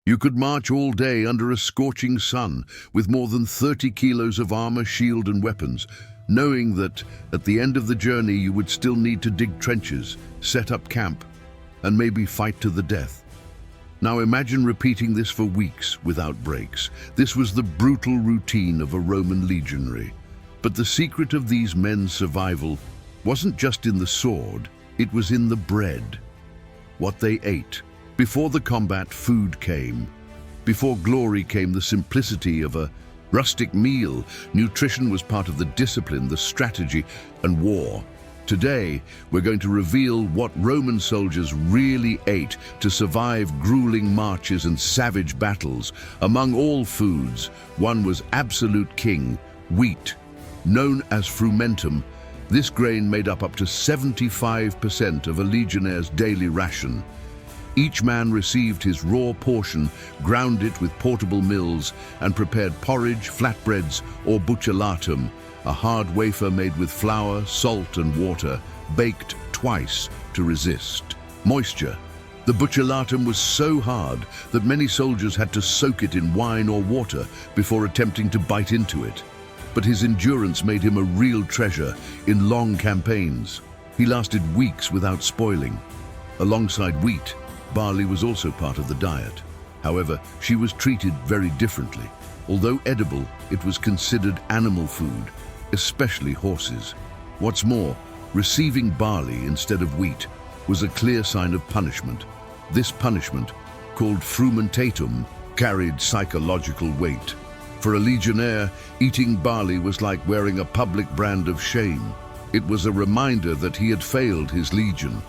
You could march all day under a scorching sun with more than 30 kilos of armor, shield and weapons, knowing that at the end of the journey you would still need to dig trenches, set up camp, and maybe fight to the death. Now imagine repeating this for weeks without breaks. This was the brutal routine of a Roman legionary. But the secret of these men's survival wasn't just in the sword, it was in the bread. What they ate. Before the combat, food came. Before glory came the simplicity of a rustic meal. Nutrition was part of the discipline, the strategy, and war. Today, we're going to reveal what Roman soldiers really ate to survive grueling marches and savage battles. Among all foods, one was absolute king, wheat. Known as frumentum, this grain made up to 75% of a legionnaire's daily ration. Each man received his raw portion, ground it with portable mills, and prepared porridge, flatbreads, or bucellatum, a hard wafer made with flour, salt, and water, baked twice to resist moisture. The bucellatum was so hard that many soldiers had to soak it in wine or water before attempting to bite into it. But his endurance made him a real treasure in long campaigns. He lasted weeks without spoiling. Alongside wheat, barley was also part of the diet. However, she was treated very differently. Although edible, it was considered animal food, especially horses. What's more, receiving barley instead of wheat was a clear sign of punishment. This punishment, called frumentatum, carried psychological weight. For a legionnaire, eating barley was like wearing a public brand of shame. It was a reminder that he had failed his legion.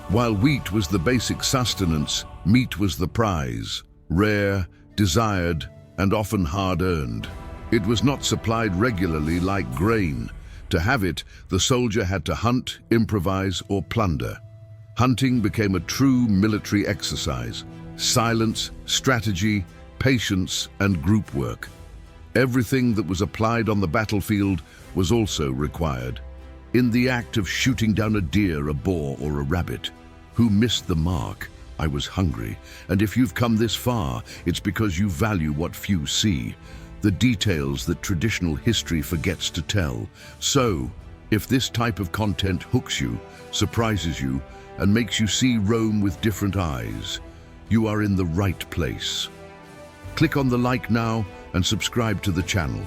While wheat was the basic sustenance, meat was the prize, rare, desired, and often hard-earned. It was not supplied regularly like grain. To have it, the soldier had to hunt, improvise, or plunder. Hunting became a true military exercise. Silence, strategy, patience, and group work. Everything that was applied on the battlefield was also required. In the act of shooting down a deer, a boar, or a rabbit, who missed the mark? I was hungry, and if you've come this far, it's because you value what few see, the details that traditional history forgets to tell. So, if this type of content hooks you, surprises you, and makes you see Rome with different eyes, you are in the right place. Click on the like now and subscribe to the channel.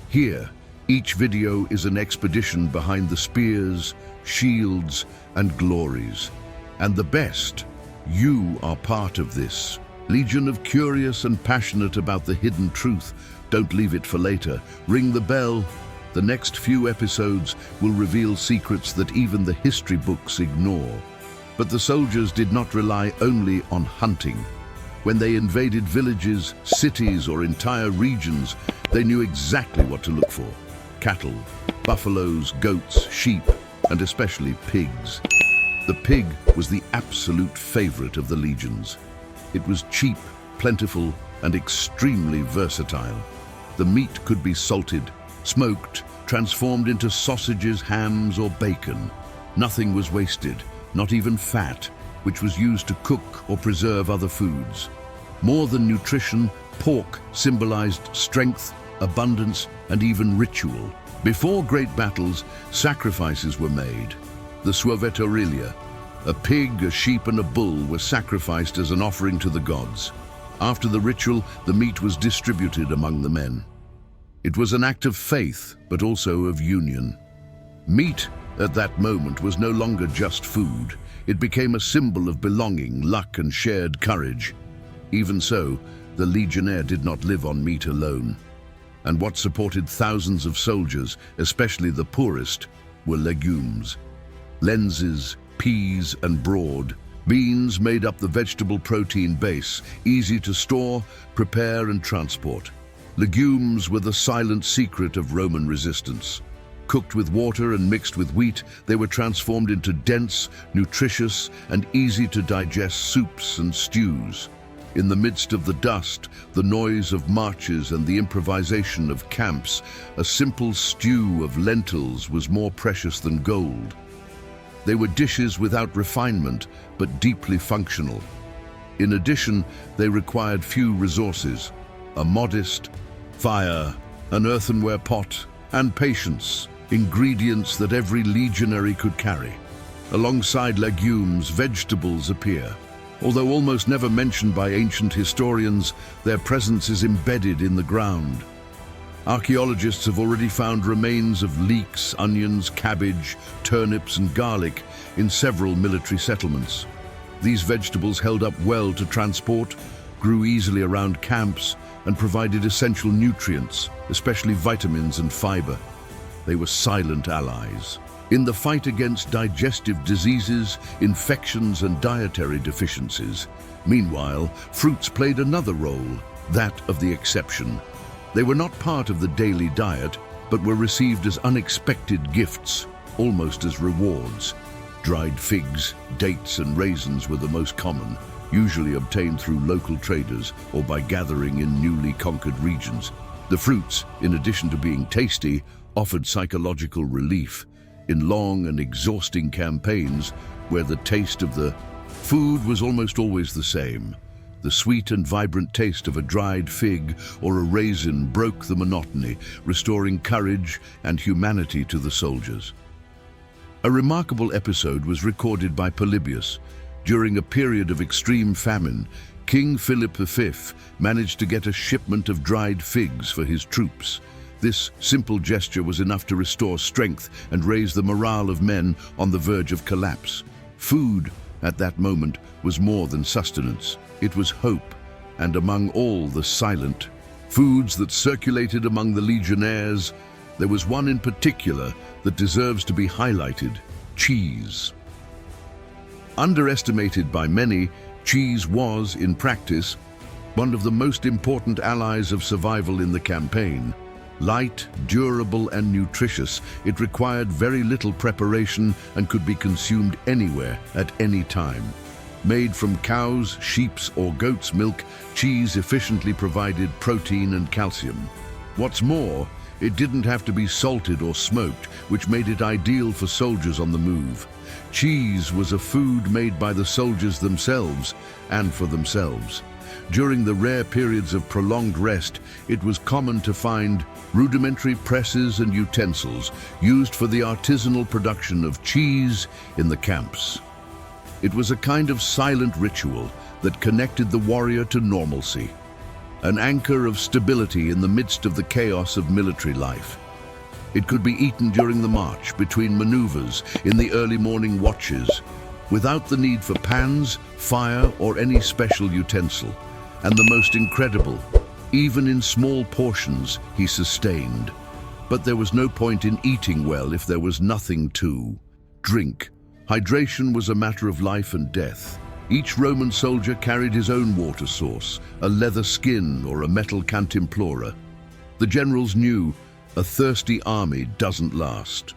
Here, each video is an expedition behind the spears, shields, and glories. And the best, you are part of this. Legion of curious and passionate about the hidden truth. Don't leave it for later. Ring the bell. The next few episodes will reveal secrets that even the history books ignore. But the soldiers did not rely only on hunting. When they invaded villages, cities, or entire regions, they knew exactly what to look for. Cattle, buffaloes, goats, sheep, and especially pigs. The pig was the absolute favorite of the legions. It was cheap, plentiful, and extremely versatile. The meat could be salted, smoked, transformed into sausages, hams, or bacon. Nothing was wasted, not even fat, which was used to cook or preserve other foods. More than nutrition, pork symbolized strength, abundance, and even ritual. Before great battles, sacrifices were made. The suavetorilia, a pig, a sheep, and a bull were sacrificed as an offering to the gods. After the ritual, the meat was distributed among the men. It was an act of faith, but also of union. Meat, at that moment, was no longer just food. It became a symbol of belonging, luck, and shared courage. Even so, the legionnaire did not live on meat alone. And what supported thousands of soldiers, especially the poorest, were legumes. Lenses, peas, and broad beans made up the vegetable protein base, easy to store, prepare, and transport. Legumes were the silent secret of Roman resistance. Cooked with water and mixed with wheat, they were transformed into dense, nutritious, and easy-to-digest soups and stews. In the midst of the dust, the noise of marches, and the improvisation of camps, a simple stew of lentils was more precious than gold. They were dishes without refinement, but deeply functional. In addition, they required few resources: a modest fire, an earthenware pot, and patience, ingredients that every legionary could carry. Alongside legumes, vegetables appear. Although almost never mentioned by ancient historians, their presence is embedded in the ground. Archaeologists have already found remains of leeks, onions, cabbage, turnips, and garlic in several military settlements. These vegetables held up well to transport, grew easily around camps, and provided essential nutrients, especially vitamins and fiber. They were silent allies in the fight against digestive diseases, infections, and dietary deficiencies. Meanwhile, fruits played another role, that of the exception. They were not part of the daily diet, but were received as unexpected gifts, almost as rewards. Dried figs, dates, and raisins were the most common, usually obtained through local traders or by gathering in newly conquered regions. The fruits, in addition to being tasty, offered psychological relief. In long and exhausting campaigns, where the taste of the food was almost always the same, the sweet and vibrant taste of a dried fig or a raisin broke the monotony, restoring courage and humanity to the soldiers. A remarkable episode was recorded by Polybius. During a period of extreme famine, King Philip V managed to get a shipment of dried figs for his troops. This simple gesture was enough to restore strength and raise the morale of men on the verge of collapse. Food, at that moment, was more than sustenance. It was hope, and among all the silent foods that circulated among the legionnaires, there was one in particular that deserves to be highlighted: cheese. Underestimated by many, cheese was, in practice, one of the most important allies of survival in the campaign. Light, durable, and nutritious, it required very little preparation and could be consumed anywhere, at any time. Made from cows', sheep's, or goat's milk, cheese efficiently provided protein and calcium. What's more, it didn't have to be salted or smoked, which made it ideal for soldiers on the move. Cheese was a food made by the soldiers themselves and for themselves. During the rare periods of prolonged rest, it was common to find rudimentary presses and utensils used for the artisanal production of cheese in the camps. It was a kind of silent ritual that connected the warrior to normalcy, an anchor of stability in the midst of the chaos of military life. It could be eaten during the march, between maneuvers, in the early morning watches, without the need for pans, fire, or any special utensil. And the most incredible, even in small portions, he sustained. But there was no point in eating well if there was nothing to drink. Hydration was a matter of life and death. Each Roman soldier carried his own water source, a leather skin or a metal cantimplora. The generals knew a thirsty army doesn't last.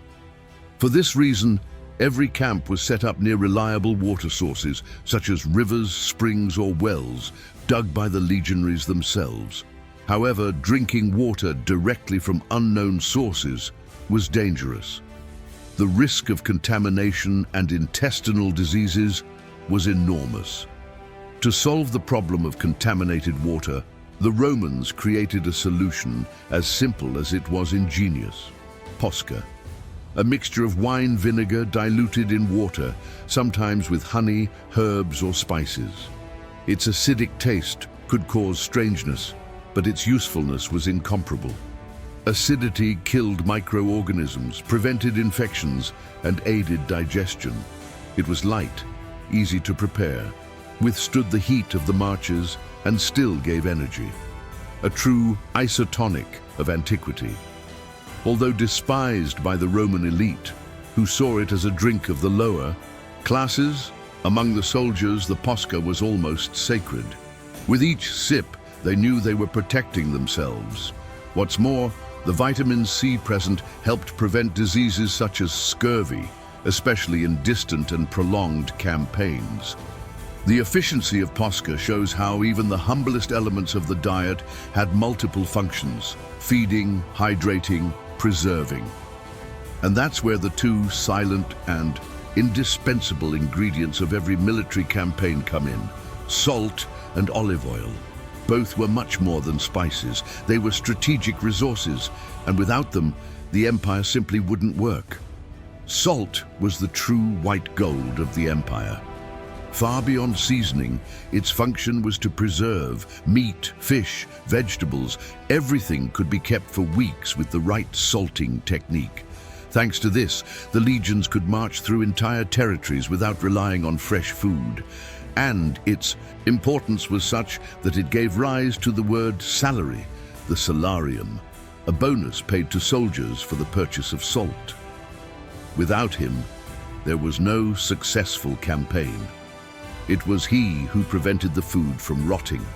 For this reason, every camp was set up near reliable water sources, such as rivers, springs, or wells, dug by the legionaries themselves. However, drinking water directly from unknown sources was dangerous. The risk of contamination and intestinal diseases was enormous. To solve the problem of contaminated water, the Romans created a solution as simple as it was ingenious: posca, a mixture of wine vinegar diluted in water, sometimes with honey, herbs, or spices. Its acidic taste could cause strangeness, but its usefulness was incomparable. Acidity killed microorganisms, prevented infections, and aided digestion. It was light, easy to prepare, withstood the heat of the marches, and still gave energy. A true isotonic of antiquity. Although despised by the Roman elite, who saw it as a drink of the lower classes, among the soldiers the posca was almost sacred. With each sip, they knew they were protecting themselves. What's more, the vitamin C present helped prevent diseases such as scurvy, especially in distant and prolonged campaigns. The efficiency of posca shows how even the humblest elements of the diet had multiple functions: feeding, hydrating, preserving. And that's where the two silent and indispensable ingredients of every military campaign come in: salt and olive oil. Both were much more than spices. They were strategic resources, and without them, the empire simply wouldn't work. Salt was the true white gold of the empire. Far beyond seasoning, its function was to preserve meat, fish, vegetables. Everything could be kept for weeks with the right salting technique. Thanks to this, the legions could march through entire territories without relying on fresh food. And its importance was such that it gave rise to the word salary, the salarium, a bonus paid to soldiers for the purchase of salt. Without him, there was no successful campaign. It was he who prevented the food from rotting.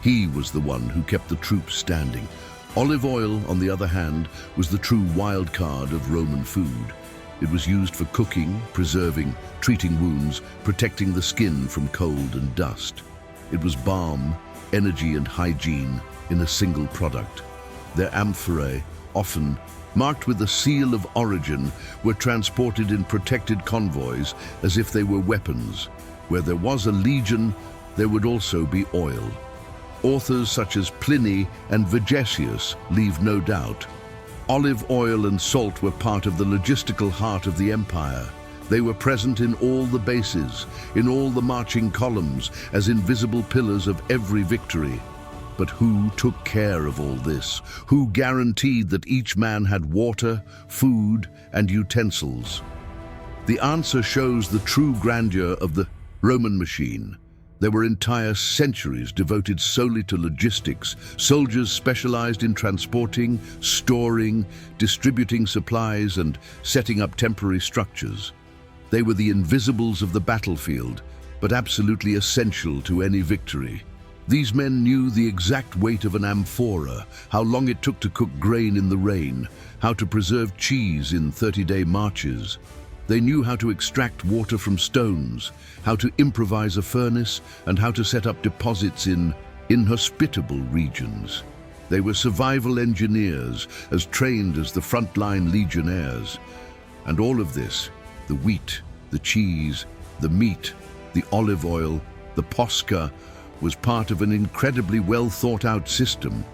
He was the one who kept the troops standing. Olive oil, on the other hand, was the true wild card of Roman food. It was used for cooking, preserving, treating wounds, protecting the skin from cold and dust. It was balm, energy and hygiene in a single product. Their amphorae, often marked with the seal of origin, were transported in protected convoys as if they were weapons. Where there was a legion, there would also be oil. Authors such as Pliny and Vegetius leave no doubt. Olive oil and salt were part of the logistical heart of the empire. They were present in all the bases, in all the marching columns, as invisible pillars of every victory. But who took care of all this? Who guaranteed that each man had water, food, and utensils? The answer shows the true grandeur of the Roman machine. There were entire centuries devoted solely to logistics, soldiers specialized in transporting, storing, distributing supplies, and setting up temporary structures. They were the invisibles of the battlefield, but absolutely essential to any victory. These men knew the exact weight of an amphora, how long it took to cook grain in the rain, how to preserve cheese in 30-day marches. They knew how to extract water from stones, how to improvise a furnace, and how to set up deposits in inhospitable regions. They were survival engineers, as trained as the frontline legionnaires. And all of this, the wheat, the cheese, the meat, the olive oil, the posca, was part of an incredibly well-thought-out system.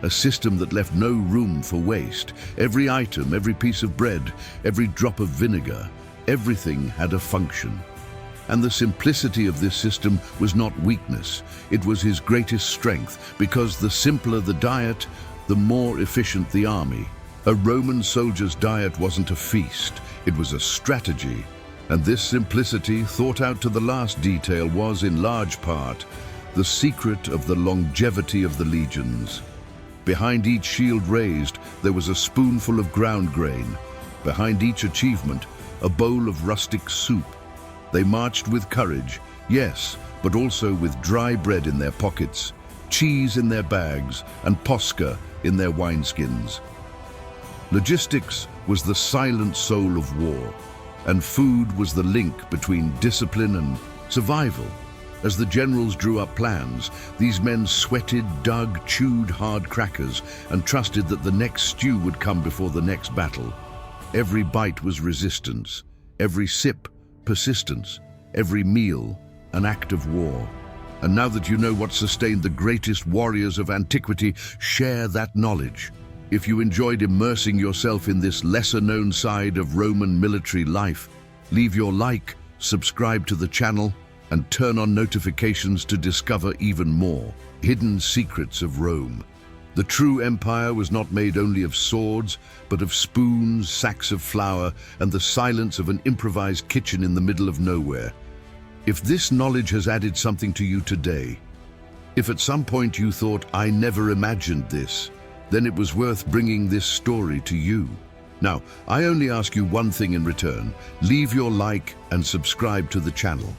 A system that left no room for waste. Every item, every piece of bread, every drop of vinegar, everything had a function. And the simplicity of this system was not weakness. It was his greatest strength, because the simpler the diet, the more efficient the army. A Roman soldier's diet wasn't a feast, it was a strategy. And this simplicity, thought out to the last detail, was, in large part, the secret of the longevity of the legions. Behind each shield raised, there was a spoonful of ground grain. Behind each achievement, a bowl of rustic soup. They marched with courage, yes, but also with dry bread in their pockets, cheese in their bags, and posca in their wineskins. Logistics was the silent soul of war, and food was the link between discipline and survival. As the generals drew up plans, these men sweated, dug, chewed hard crackers, and trusted that the next stew would come before the next battle. Every bite was resistance, every sip persistence, every meal an act of war. And now that you know what sustained the greatest warriors of antiquity, share that knowledge. If you enjoyed immersing yourself in this lesser-known side of Roman military life, leave your like, subscribe to the channel, and turn on notifications to discover even more hidden secrets of Rome. The true empire was not made only of swords, but of spoons, sacks of flour, and the silence of an improvised kitchen in the middle of nowhere. If this knowledge has added something to you today, if at some point you thought, "I never imagined this," then it was worth bringing this story to you. Now, I only ask you one thing in return. Leave your like and subscribe to the channel,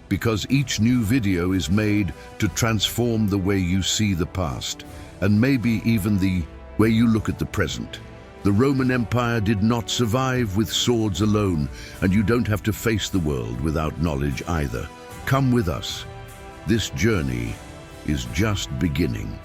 because each new video is made to transform the way you see the past, and maybe even the way you look at the present. The Roman Empire did not survive with swords alone, and you don't have to face the world without knowledge either. Come with us. This journey is just beginning.